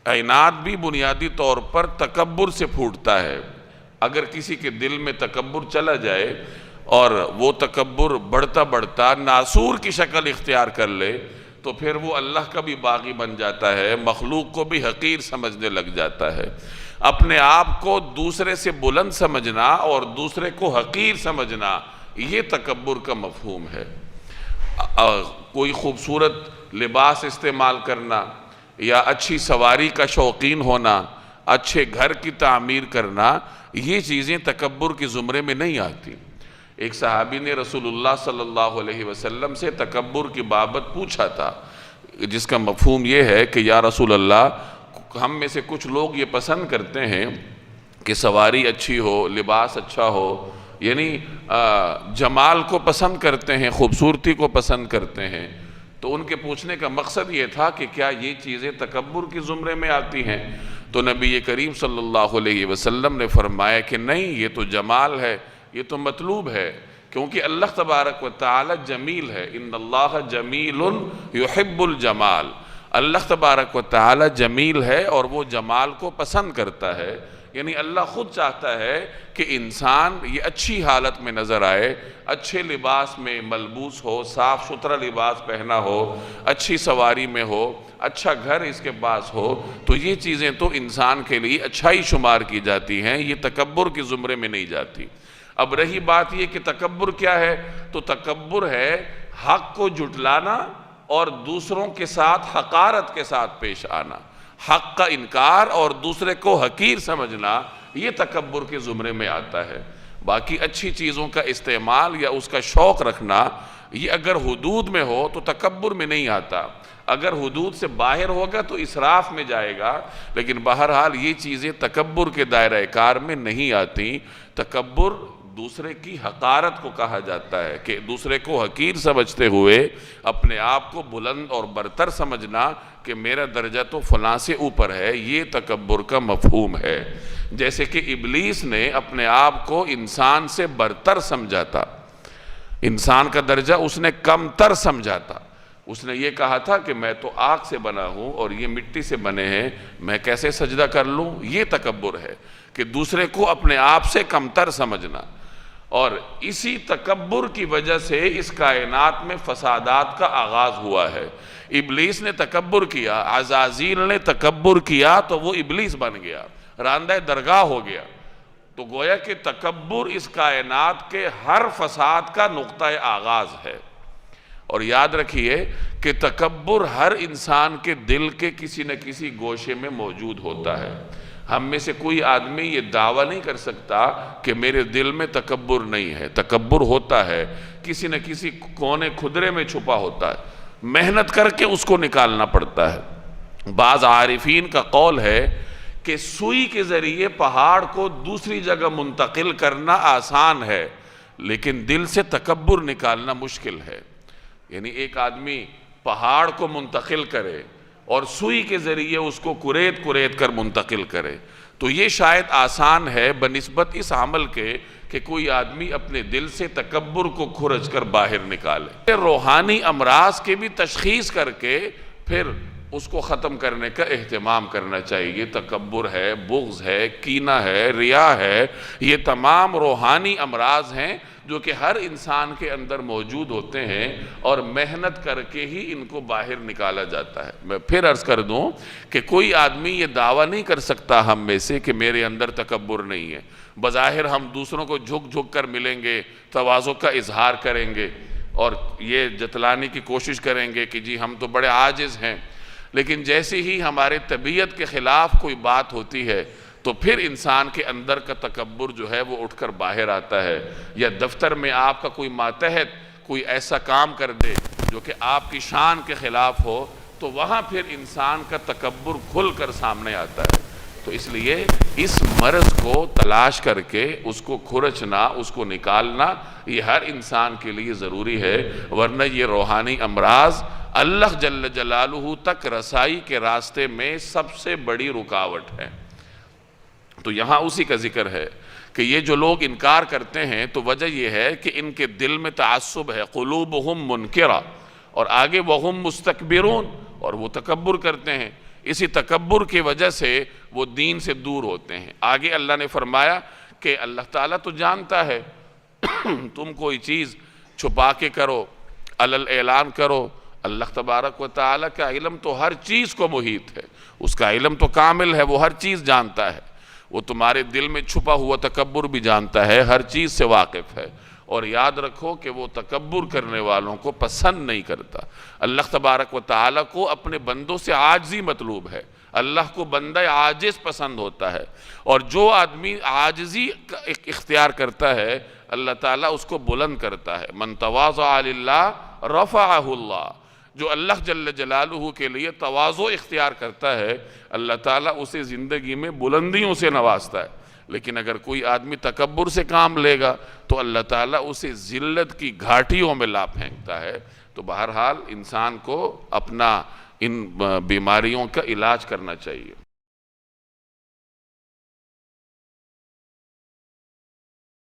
عناد بھی بنیادی طور پر تکبر سے پھوٹتا ہے۔ اگر کسی کے دل میں تکبر چلا جائے اور وہ تکبر بڑھتا بڑھتا ناسور کی شکل اختیار کر لے تو پھر وہ اللہ کا بھی باغی بن جاتا ہے، مخلوق کو بھی حقیر سمجھنے لگ جاتا ہے۔ اپنے آپ کو دوسرے سے بلند سمجھنا اور دوسرے کو حقیر سمجھنا، یہ تکبر کا مفہوم ہے۔ کوئی خوبصورت لباس استعمال کرنا یا اچھی سواری کا شوقین ہونا، اچھے گھر کی تعمیر کرنا، یہ چیزیں تکبر کے زمرے میں نہیں آتی۔ ایک صحابی نے رسول اللہ صلی اللہ علیہ وسلم سے تکبر کی بابت پوچھا تھا، جس کا مفہوم یہ ہے کہ یا رسول اللہ، ہم میں سے کچھ لوگ یہ پسند کرتے ہیں کہ سواری اچھی ہو، لباس اچھا ہو، یعنی جمال کو پسند کرتے ہیں، خوبصورتی کو پسند کرتے ہیں۔ تو ان کے پوچھنے کا مقصد یہ تھا کہ کیا یہ چیزیں تکبر کے زمرے میں آتی ہیں؟ تو نبی کریم صلی اللہ علیہ وسلم نے فرمایا کہ نہیں، یہ تو جمال ہے، یہ تو مطلوب ہے، کیونکہ اللہ تبارک و تعالی جمیل ہے۔ ان اللہ جمیل یحب الجمال، اللہ تبارک و تعالی جمیل ہے اور وہ جمال کو پسند کرتا ہے۔ یعنی اللہ خود چاہتا ہے کہ انسان یہ اچھی حالت میں نظر آئے، اچھے لباس میں ملبوس ہو، صاف ستھرا لباس پہنا ہو، اچھی سواری میں ہو، اچھا گھر اس کے پاس ہو، تو یہ چیزیں تو انسان کے لیے اچھائی شمار کی جاتی ہیں، یہ تکبر کے زمرے میں نہیں جاتی۔ اب رہی بات یہ کہ تکبر کیا ہے، تو تکبر ہے حق کو جھٹلانا اور دوسروں کے ساتھ حقارت کے ساتھ پیش آنا، حق کا انکار اور دوسرے کو حقیر سمجھنا، یہ تکبر کے زمرے میں آتا ہے۔ باقی اچھی چیزوں کا استعمال یا اس کا شوق رکھنا، یہ اگر حدود میں ہو تو تکبر میں نہیں آتا، اگر حدود سے باہر ہوگا تو اسراف میں جائے گا، لیکن بہرحال یہ چیزیں تکبر کے دائرہ کار میں نہیں آتی۔ تکبر دوسرے کی حقارت کو کہا جاتا ہے کہ دوسرے کو حقیر سمجھتے ہوئے اپنے آپ کو بلند اور برتر سمجھنا کہ میرا درجہ تو فلاں سے اوپر ہے، یہ تکبر کا مفہوم ہے۔ جیسے کہ ابلیس نے اپنے آپ کو انسان سے برتر سمجھا تھا، انسان کا درجہ اس نے کم تر سمجھا تھا۔ اس نے یہ کہا تھا کہ میں تو آگ سے بنا ہوں اور یہ مٹی سے بنے ہیں، میں کیسے سجدہ کر لوں؟ یہ تکبر ہے کہ دوسرے کو اپنے آپ سے کم تر سمجھنا۔ اور اسی تکبر کی وجہ سے اس کائنات میں فسادات کا آغاز ہوا ہے۔ ابلیس نے تکبر کیا، عزازیل نے تکبر کیا تو وہ ابلیس بن گیا، راندہ درگاہ ہو گیا۔ تو گویا کہ تکبر اس کائنات کے ہر فساد کا نقطہ آغاز ہے۔ اور یاد رکھیے کہ تکبر ہر انسان کے دل کے کسی نہ کسی گوشے میں موجود ہوتا ہے۔ ہم میں سے کوئی آدمی یہ دعویٰ نہیں کر سکتا کہ میرے دل میں تکبر نہیں ہے، تکبر ہوتا ہے، کسی نہ کسی کونے کھدرے میں چھپا ہوتا ہے، محنت کر کے اس کو نکالنا پڑتا ہے۔ بعض عارفین کا قول ہے کہ سوئی کے ذریعے پہاڑ کو دوسری جگہ منتقل کرنا آسان ہے، لیکن دل سے تکبر نکالنا مشکل ہے۔ یعنی ایک آدمی پہاڑ کو منتقل کرے اور سوئی کے ذریعے اس کو کریت کریت کر منتقل کرے، تو یہ شاید آسان ہے بنسبت اس عمل کے کہ کوئی آدمی اپنے دل سے تکبر کو کھرچ کر باہر نکالے۔ روحانی امراض کی بھی تشخیص کر کے پھر اس کو ختم کرنے کا اہتمام کرنا چاہیے۔ تکبر ہے، بغض ہے، کینہ ہے، ریا ہے، یہ تمام روحانی امراض ہیں جو کہ ہر انسان کے اندر موجود ہوتے ہیں اور محنت کر کے ہی ان کو باہر نکالا جاتا ہے۔ میں پھر عرض کر دوں کہ کوئی آدمی یہ دعویٰ نہیں کر سکتا ہم میں سے کہ میرے اندر تکبر نہیں ہے۔ بظاہر ہم دوسروں کو جھک جھک کر ملیں گے، تواضع کا اظہار کریں گے اور یہ جتلانے کی کوشش کریں گے کہ جی ہم تو بڑے عاجز ہیں، لیکن جیسے ہی ہمارے طبیعت کے خلاف کوئی بات ہوتی ہے تو پھر انسان کے اندر کا تکبر جو ہے وہ اٹھ کر باہر آتا ہے۔ یا دفتر میں آپ کا کوئی ماتحت کوئی ایسا کام کر دے جو کہ آپ کی شان کے خلاف ہو تو وہاں پھر انسان کا تکبر کھل کر سامنے آتا ہے۔ تو اس لیے اس مرض کو تلاش کر کے اس کو کھرچنا، اس کو نکالنا، یہ ہر انسان کے لیے ضروری ہے، ورنہ یہ روحانی امراض اللہ جل جلالہ تک رسائی کے راستے میں سب سے بڑی رکاوٹ ہے۔ تو یہاں اسی کا ذکر ہے کہ یہ جو لوگ انکار کرتے ہیں تو وجہ یہ ہے کہ ان کے دل میں تعصب ہے، قلوبہم منکرہ، اور آگے وہم مستکبرون، اور وہ تکبر کرتے ہیں۔ اسی تکبر کی وجہ سے وہ دین سے دور ہوتے ہیں۔ آگے اللہ نے فرمایا کہ اللہ تعالیٰ تو جانتا ہے، تم کوئی چیز چھپا کے کرو، علل اعلان کرو، اللہ تبارک و تعالیٰ کا علم تو ہر چیز کو محیط ہے، اس کا علم تو کامل ہے، وہ ہر چیز جانتا ہے، وہ تمہارے دل میں چھپا ہوا تکبر بھی جانتا ہے، ہر چیز سے واقف ہے۔ اور یاد رکھو کہ وہ تکبر کرنے والوں کو پسند نہیں کرتا۔ اللہ تبارک و تعالیٰ کو اپنے بندوں سے عاجزی مطلوب ہے، اللہ کو بندہ عاجز پسند ہوتا ہے، اور جو آدمی عاجزی اختیار کرتا ہے اللہ تعالیٰ اس کو بلند کرتا ہے۔ من تواضع للہ رفعہ اللہ، جو اللہ جل جلالہ کے لیے تواضع اختیار کرتا ہے اللہ تعالیٰ اسے زندگی میں بلندیوں سے نوازتا ہے۔ لیکن اگر کوئی آدمی تکبر سے کام لے گا تو اللہ تعالیٰ اسے ذلت کی گھاٹیوں میں لا پھینکتا ہے۔ تو بہرحال انسان کو اپنا ان بیماریوں کا علاج کرنا چاہیے۔